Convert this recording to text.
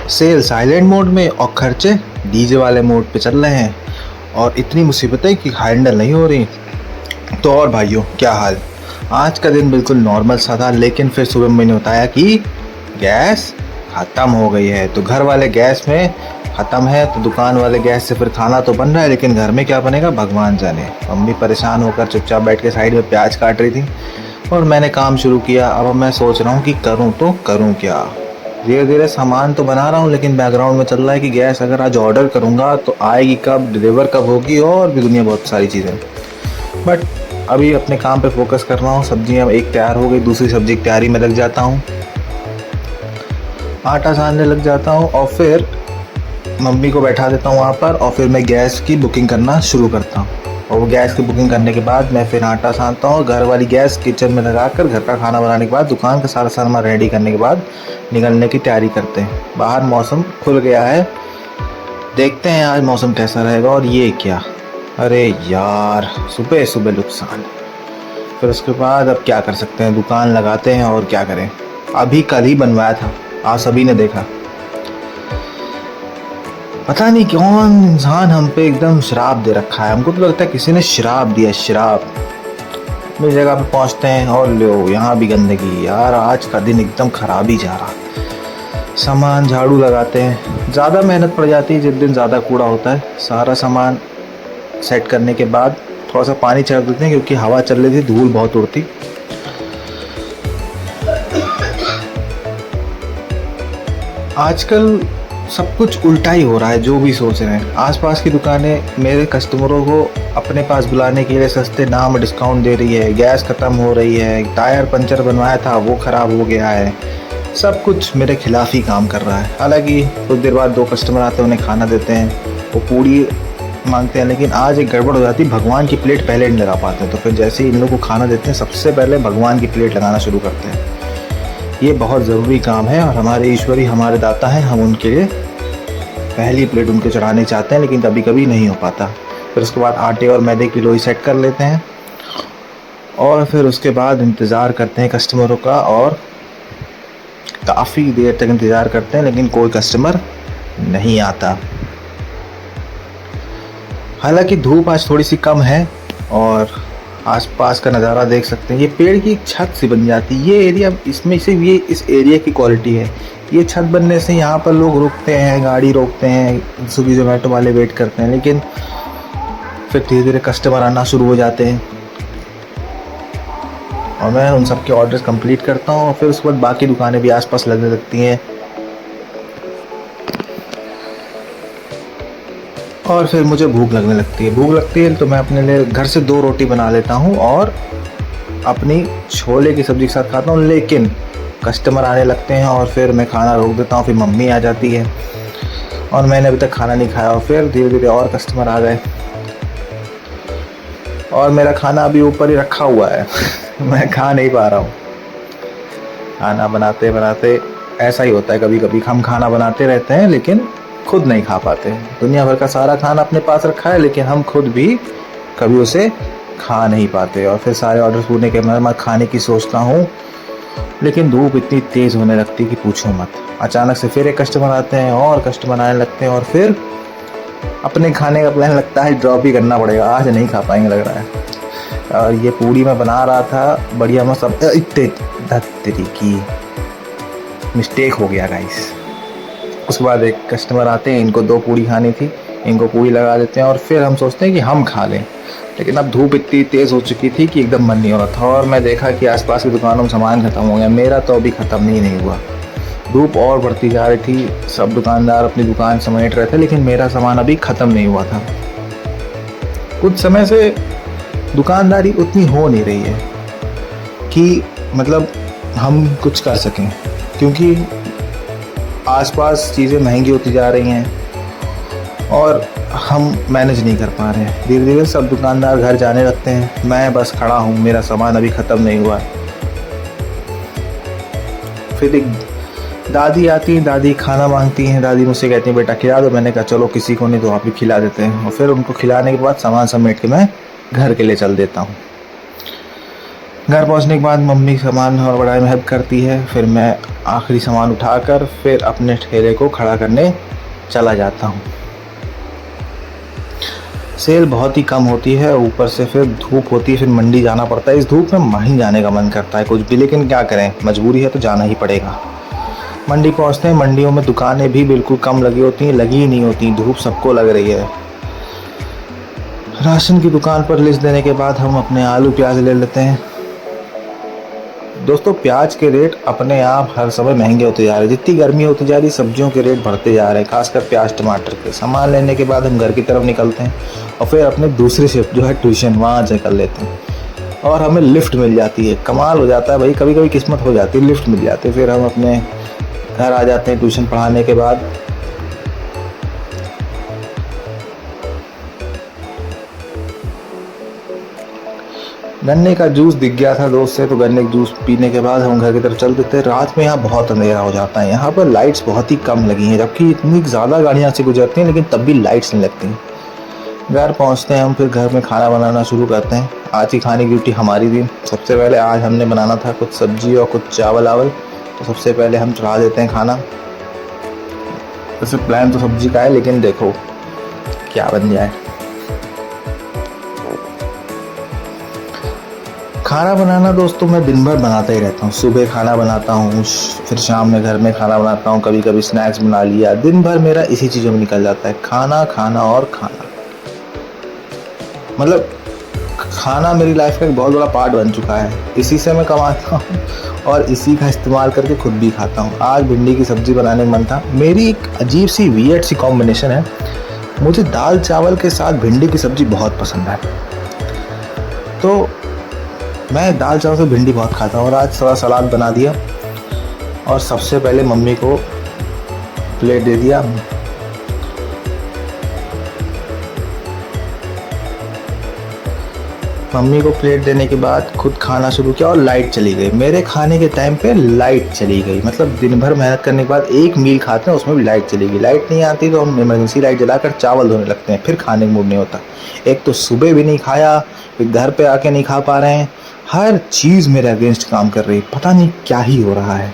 Cell silent mode में और खर्चे डीजे वाले मोड पे चल रहे हैं और इतनी मुसीबतें कि हैंडल नहीं हो रही। तो और भाइयों, क्या हाल? आज का दिन बिल्कुल नॉर्मल सा था, लेकिन फिर सुबह मैंने बताया कि गैस ख़त्म हो गई है। तो घर वाले गैस में ख़त्म है, तो दुकान वाले गैस से फिर खाना तो बन रहा है, लेकिन घर में क्या बनेगा भगवान जाने। मम्मी परेशान होकर चुपचाप बैठ के साइड में प्याज काट रही थी और मैंने काम शुरू किया। अब मैं सोच रहा हूँ कि करूँ तो करूँ क्या। धीरे धीरे सामान तो बना रहा हूँ, लेकिन बैकग्राउंड में चल रहा है कि गैस अगर आज ऑर्डर करूँगा तो आएगी कब, डिलीवर कब होगी, और भी दुनिया बहुत सारी चीज़ें। बट अभी अपने काम पे फोकस कर रहा हूँ। सब्जियाँ एक तैयार हो गई, दूसरी सब्जी की तैयारी में लग जाता हूँ, आटा सानने लग जाता हूँ और फिर मम्मी को बैठा देता हूँ वहाँ पर, और फिर मैं गैस की बुकिंग करना शुरू करता हूँ। और वो गैस की बुकिंग करने के बाद मैं फिर आटा सानता हूँ, घर वाली गैस किचन में लगाकर घर का खाना बनाने के बाद दुकान का सारा सामान रेडी करने के बाद निकलने की तैयारी करते हैं। बाहर मौसम खुल गया है, देखते हैं आज मौसम कैसा रहेगा। और ये क्या, अरे यार सुबह सुबह नुकसान। फिर उसके बाद अब क्या कर सकते हैं, दुकान लगाते हैं और क्या करें। अभी कल ही बनवाया था, आप सभी ने देखा। पता नहीं कौन इंसान हम पे एकदम शराब दे रखा है। हमको तो लगता है किसी ने शराब दिया, शराब। अपनी जगह पे पहुंचते हैं और लो यहाँ भी गंदगी। यार आज का दिन एकदम खराब ही जा रहा। सामान झाड़ू लगाते हैं, ज़्यादा मेहनत पड़ जाती है जिस दिन ज़्यादा कूड़ा होता है। सारा सामान सेट करने के बाद थोड़ा सा पानी छिड़क देते हैं, क्योंकि हवा चल रही थी, धूल बहुत उड़ती। आजकल सब कुछ उल्टा ही हो रहा है, जो भी सोच रहे हैं। आसपास की दुकानें मेरे कस्टमरों को अपने पास बुलाने के लिए सस्ते दाम डिस्काउंट दे रही है। गैस ख़त्म हो रही है, टायर पंचर बनवाया था वो ख़राब हो गया है। सब कुछ मेरे खिलाफ ही काम कर रहा है। हालांकि कुछ देर बाद 2 कस्टमर आते हैं, उन्हें खाना देते हैं, वो पूड़ी मांगते हैं, लेकिन आज एक गड़बड़ हो जाती है। भगवान की प्लेट पहले नहीं लगा पाते, तो फिर जैसे ही इन लोगों को खाना देते हैं सबसे पहले भगवान की प्लेट लगाना शुरू करते हैं। ये बहुत ज़रूरी काम है और हमारे ईश्वर ही हमारे दाता हैं। हम उनके लिए पहली प्लेट उनको चढ़ानी चाहते हैं, लेकिन कभी कभी नहीं हो पाता। फिर उसके बाद आटे और मैदे की लोई सेट कर लेते हैं और फिर उसके बाद इंतज़ार करते हैं कस्टमरों का। और काफ़ी देर तक इंतज़ार करते हैं, लेकिन कोई कस्टमर नहीं आता। हालांकि धूप आज थोड़ी सी कम है और आसपास का नज़ारा देख सकते हैं। ये पेड़ की एक छत सी बन जाती है ये एरिया, इसमें से ये इस एरिया की क्वालिटी है। ये छत बनने से यहाँ पर लोग रुकते हैं, गाड़ी रोकते हैं, स्विगी जोमेटो वाले वेट करते हैं, लेकिन फिर धीरे धीरे कस्टमर आना शुरू हो जाते हैं और मैं उन सब के ऑर्डर्स कंप्लीट करता हूँ। और फिर उसके बाद बाकी दुकानें भी आसपास लगने लगती हैं और फिर मुझे भूख लगने लगती है। भूख लगती है तो मैं अपने लिए घर से 2 रोटी बना लेता हूँ और अपनी छोले की सब्ज़ी के साथ खाता हूँ। लेकिन कस्टमर आने लगते हैं और फिर मैं खाना रोक देता हूँ। फिर मम्मी आ जाती है और मैंने अभी तक खाना नहीं खाया, और फिर धीरे धीरे और कस्टमर आ गए और मेरा खाना अभी ऊपर ही रखा हुआ है मैं खा नहीं पा रहा हूँ। खाना बनाते बनाते ऐसा ही होता है, कभी कभी हम खाना बनाते रहते हैं लेकिन खुद नहीं खा पाते। दुनिया भर का सारा खाना अपने पास रखा है, लेकिन हम खुद भी कभी उसे खा नहीं पाते। और फिर सारे ऑर्डर पूरे के बाद मैं खाने की सोचता हूँ, लेकिन धूप इतनी तेज़ होने लगती कि पूछो मत। अचानक से फिर एक कस्टमर आते हैं और कस्टमर आने लगते हैं और फिर अपने खाने का प्लान लगता है ड्रॉप ही करना पड़ेगा, आज नहीं खा पाएंगे लग रहा है। और ये पूड़ी मैं बना रहा था बढ़िया मस्त, इतने धत्तरी की मिस्टेक हो गया गाइस। उसके बाद एक कस्टमर आते हैं, इनको 2 पूड़ी खानी थी, इनको पूड़ी लगा देते हैं और फिर हम सोचते हैं कि हम खा लें। लेकिन अब धूप इतनी तेज़ हो चुकी थी कि एकदम मन नहीं हो रहा था और मैं देखा कि आसपास की दुकानों में सामान ख़त्म हो गया। मेरा तो अभी ख़त्म नहीं हुआ। धूप और बढ़ती जा रही थी, सब दुकानदार अपनी दुकान समेट रहे थे, लेकिन मेरा सामान अभी ख़त्म नहीं हुआ था। कुछ समय से दुकानदारी उतनी हो नहीं रही है कि मतलब हम कुछ कर सकें, क्योंकि आसपास चीज़ें महंगी होती जा रही हैं और हम मैनेज नहीं कर पा रहे हैं। धीरे धीरे सब दुकानदार घर जाने लगते हैं, मैं बस खड़ा हूँ, मेरा सामान अभी ख़त्म नहीं हुआ। फिर एक दादी आती हैं, दादी खाना मांगती हैं। दादी मुझसे कहती हैं बेटा खिला दो। मैंने कहा चलो किसी को नहीं तो आप ही खिला देते हैं। और फिर उनको खिलाने के बाद सामान समेट के मैं घर के लिए चल देता हूँ। घर पहुंचने के बाद मम्मी सामान और बढ़ाने में हेल्प करती है, फिर मैं आखिरी सामान उठाकर फिर अपने ठेले को खड़ा करने चला जाता हूँ। सेल बहुत ही कम होती है, ऊपर से फिर धूप होती है, फिर मंडी जाना पड़ता है। इस धूप में वहीं जाने का मन करता है कुछ भी, लेकिन क्या करें, मजबूरी है तो जाना ही पड़ेगा। मंडी पहुंचते हैं, मंडियों में दुकानें भी बिल्कुल कम लगी होती हैं, लगी ही नहीं होती, धूप सबको लग रही है। राशन की दुकान पर लिस्ट देने के बाद हम अपने आलू प्याज ले लेते हैं। दोस्तों प्याज के रेट अपने आप हर समय महंगे होते जा रहे हैं, जितनी गर्मी होती जा रही है सब्जियों के रेट बढ़ते जा रहे हैं, खासकर प्याज टमाटर के। सामान लेने के बाद हम घर की तरफ निकलते हैं और फिर अपने दूसरी शिफ्ट जो है ट्यूशन, वहाँ से कर लेते हैं और हमें लिफ्ट मिल जाती है। कमाल हो जाता है भाई, कभी कभी किस्मत हो जाती है, लिफ्ट मिल जाती है। फिर हम अपने घर आ जाते हैं ट्यूशन पढ़ाने के बाद। गन्ने का जूस दिख गया था दोस्त से, तो गन्ने का जूस पीने के बाद हम घर की तरफ चल देते हैं। रात में यहाँ बहुत अंधेरा हो जाता है, यहाँ पर लाइट्स बहुत ही कम लगी हैं, जबकि इतनी ज़्यादा गाड़ियाँ से गुजरती हैं लेकिन तब भी लाइट्स नहीं लगती। घर पहुँचते हैं हम, फिर घर में खाना बनाना शुरू करते हैं। आज की खाने की ड्यूटी हमारी थी। सबसे पहले आज हमने बनाना था कुछ सब्जी और कुछ चावल आवल, तो सबसे पहले हम चढ़ा देते हैं खाना। वैसे प्लान तो सब्जी का है, लेकिन देखो क्या बन जाए। खाना बनाना दोस्तों मैं दिन भर बनाता ही रहता हूँ। सुबह खाना बनाता हूँ, फिर शाम में घर में खाना बनाता हूँ, कभी कभी स्नैक्स बना लिया। दिन भर मेरा इसी चीज़ों में निकल जाता है, खाना खाना और खाना। मतलब खाना मेरी लाइफ का एक बहुत बड़ा पार्ट बन चुका है। इसी से मैं कमाता हूँ और इसी का इस्तेमाल करके खुद भी खाता हूँ। आज भिंडी की सब्ज़ी बनाने का मन था। मेरी एक अजीब सी वियर्ड सी कॉम्बिनेशन है, मुझे दाल चावल के साथ भिंडी की सब्ज़ी बहुत पसंद है, तो मैं दाल चावल से भिंडी बहुत खाता हूँ। और आज थोड़ा सलाद बना दिया और सबसे पहले मम्मी को प्लेट दे दिया। मम्मी को प्लेट देने के बाद खुद खाना शुरू किया और लाइट चली गई। मेरे खाने के टाइम पे लाइट चली गई, मतलब दिन भर मेहनत करने के बाद एक मील खाते हैं उसमें भी लाइट चली गई। लाइट नहीं आती तो हम इमरजेंसी लाइट जलाकर चावल धोने लगते हैं, फिर खाने का मूड नहीं होता। एक तो सुबह भी नहीं खाया, फिर घर पे आके नहीं खा पा रहे हैं। हर चीज़ मेरे अगेंस्ट काम कर रही है, पता नहीं क्या ही हो रहा है।